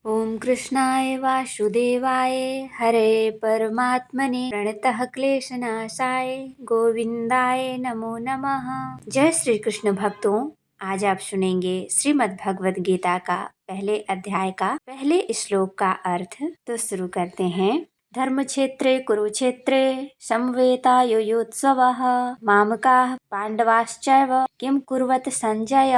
ओम कृष्णाय वासुदेवाय हरे परमात्मने प्रणतः क्लेशनाशाय गोविंदाय नमो नमः। जय श्री कृष्ण भक्तों, आज आप सुनेंगे श्रीमद् भगवद गीता का पहले अध्याय का पहले श्लोक का अर्थ। तो शुरू करते हैं। धर्मक्षेत्रे कुरुक्षेत्रे समवेतायुयुत्सवः मामकाः पांडवाश्चैव किम कुर्वत संजय।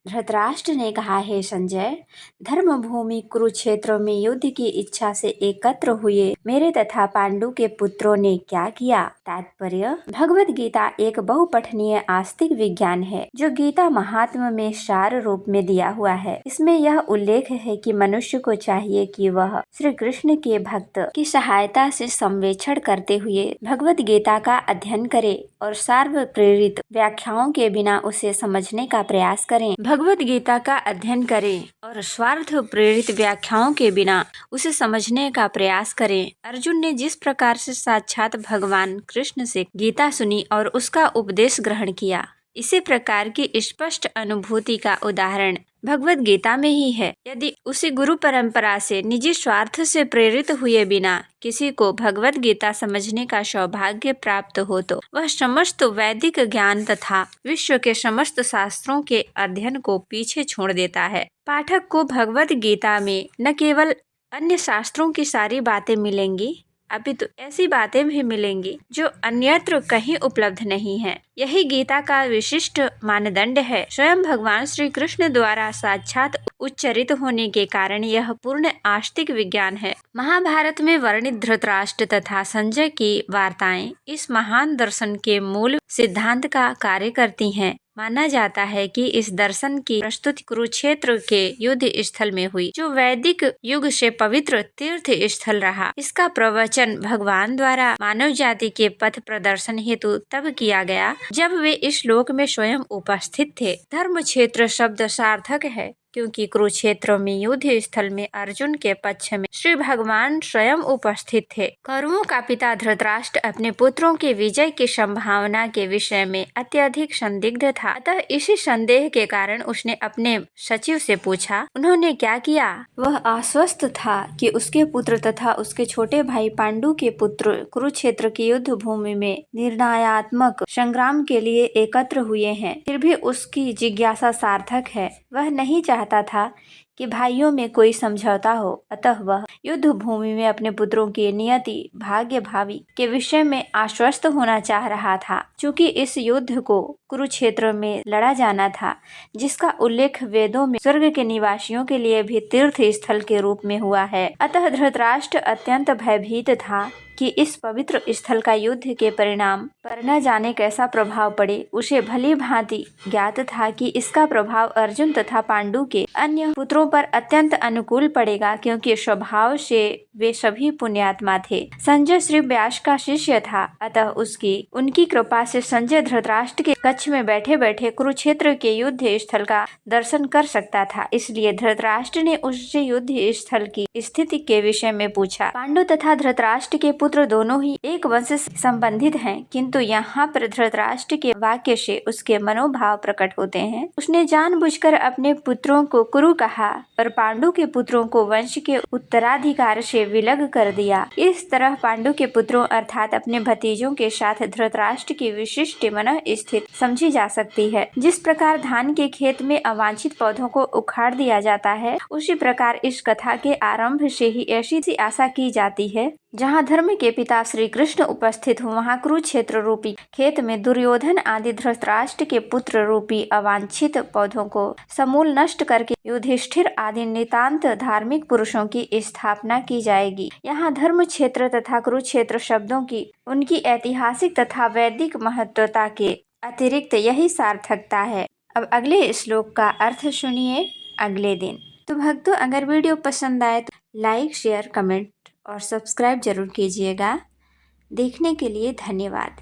धृतराष्ट्र ने कहा, हे संजय, धर्म भूमि कुरुक्षेत्र में युद्ध की इच्छा से एकत्र हुए मेरे तथा पांडु के पुत्रों ने क्या किया। तात्पर्य: भगवद गीता एक बहुपठनीय आस्तिक विज्ञान है जो गीता महात्म्य में सार रूप में दिया हुआ है। इसमें यह उल्लेख है कि मनुष्य को चाहिए कि वह श्री कृष्ण के भक्त की सहायता से संवेक्षण करते हुए भगवद गीता का अध्ययन करे और सार्व प्रेरित व्याख्याओं के बिना उसे समझने का प्रयास करें। भगवद गीता का अध्ययन करें और स्वार्थ प्रेरित व्याख्याओं के बिना उसे समझने का प्रयास करें। अर्जुन ने जिस प्रकार से साक्षात भगवान कृष्ण से गीता सुनी और उसका उपदेश ग्रहण किया, इसी प्रकार की स्पष्ट अनुभूति का उदाहरण भगवद गीता में ही है। यदि उसी गुरु परंपरा से निजी स्वार्थ से प्रेरित हुए बिना किसी को भगवद गीता समझने का सौभाग्य प्राप्त हो तो वह समस्त वैदिक ज्ञान तथा विश्व के समस्त शास्त्रों के अध्ययन को पीछे छोड़ देता है। पाठक को भगवद गीता में न केवल अन्य शास्त्रों की सारी बातें मिलेंगी, अपितु ऐसी बातें भी मिलेंगी जो अन्यत्र कहीं उपलब्ध नहीं है। यही गीता का विशिष्ट मानदंड है। स्वयं भगवान श्री कृष्ण द्वारा साक्षात उच्चरित होने के कारण यह पूर्ण आस्तिक विज्ञान है। महाभारत में वर्णित धृतराष्ट्र तथा संजय की वार्ताएं इस महान दर्शन के मूल सिद्धांत का कार्य करती हैं। माना जाता है कि इस दर्शन की प्रस्तुति कुरुक्षेत्र के युद्ध स्थल में हुई, जो वैदिक युग से पवित्र तीर्थ स्थल रहा। इसका प्रवचन भगवान द्वारा मानव जाति के पथ प्रदर्शन हेतु तब किया गया जब वे इस लोक में स्वयं उपस्थित थे। धर्म क्षेत्र शब्द सार्थक है क्योंकि कुरुक्षेत्र में युद्ध स्थल में अर्जुन के पक्ष में श्री भगवान स्वयं उपस्थित थे। कौरवों का पिता धृतराष्ट्र अपने पुत्रों के विजय की संभावना के विषय में अत्यधिक संदिग्ध था। अतः इसी संदेह के कारण उसने अपने सचिव से पूछा, उन्होंने क्या किया। वह आश्वस्त था कि उसके पुत्र तथा उसके छोटे भाई पांडु के पुत्र कुरुक्षेत्र की युद्ध भूमि में निर्णयात्मक संग्राम के लिए एकत्र हुए हैं। फिर भी उसकी जिज्ञासा सार्थक है। वह नहीं चाहता था कि भाइयों में कोई समझौता हो, अतः वह युद्ध भूमि में अपने पुत्रों की नियति, भाग्य, भावी के विषय में आश्वस्त होना चाह रहा था। चूंकि इस युद्ध को कुरुक्षेत्र में लड़ा जाना था, जिसका उल्लेख वेदों में स्वर्ग के निवासियों के लिए भी तीर्थ स्थल के रूप में हुआ है, अतः धृतराष्ट्र अत्यंत भयभीत था कि इस पवित्र स्थल का युद्ध के परिणाम पर न जाने कैसा प्रभाव पड़े। उसे भली भांति ज्ञात था कि इसका प्रभाव अर्जुन तथा पांडु के अन्य पुत्रों पर अत्यंत अनुकूल पड़ेगा, क्योंकि स्वभाव से वे सभी पुण्यात्मा थे। संजय श्री व्यास का शिष्य था, अतः उनकी कृपा से संजय धृतराष्ट्र के कक्ष में बैठे बैठे कुरुक्षेत्र के युद्ध स्थल का दर्शन कर सकता था। इसलिए धृतराष्ट्र ने उससे युद्ध स्थल की स्थिति के विषय में पूछा। पांडु तथा धृतराष्ट्र के पुत्र दोनों ही एक वंश से संबंधित हैं, किंतु यहाँ पर धृतराष्ट्र के वाक्य से उसके मनोभाव प्रकट होते हैं। उसने जानबूझकर अपने पुत्रों को कुरु कहा और पांडु के पुत्रों को वंश के उत्तराधिकार से विलग कर दिया। इस तरह पांडु के पुत्रों अर्थात अपने भतीजों के साथ धृतराष्ट्र की विशिष्ट मन स्थिति समझी जा सकती है। जिस प्रकार धान के खेत में अवांछित पौधों को उखाड़ दिया जाता है, उसी प्रकार इस कथा के आरंभ से ही ऐसी सी आशा की जाती है, जहाँ धर्म के पिता श्री कृष्ण उपस्थित हो, वहाँ कुरुक्षेत्र रूपी खेत में दुर्योधन आदि धृतराष्ट्र के पुत्र रूपी अवांछित पौधों को समूल नष्ट करके युधिष्ठिर आदि नितांत धार्मिक पुरुषों की स्थापना की जाएगी। यहाँ धर्म क्षेत्र तथा कुरुक्षेत्र शब्दों की उनकी ऐतिहासिक तथा वैदिक महत्वता के अतिरिक्त यही सार्थकता है। अब अगले श्लोक का अर्थ सुनिए अगले दिन। तो भक्तों, अगर वीडियो पसंद आए तो लाइक, शेयर, कमेंट और सब्सक्राइब जरूर कीजिएगा। देखने के लिए धन्यवाद।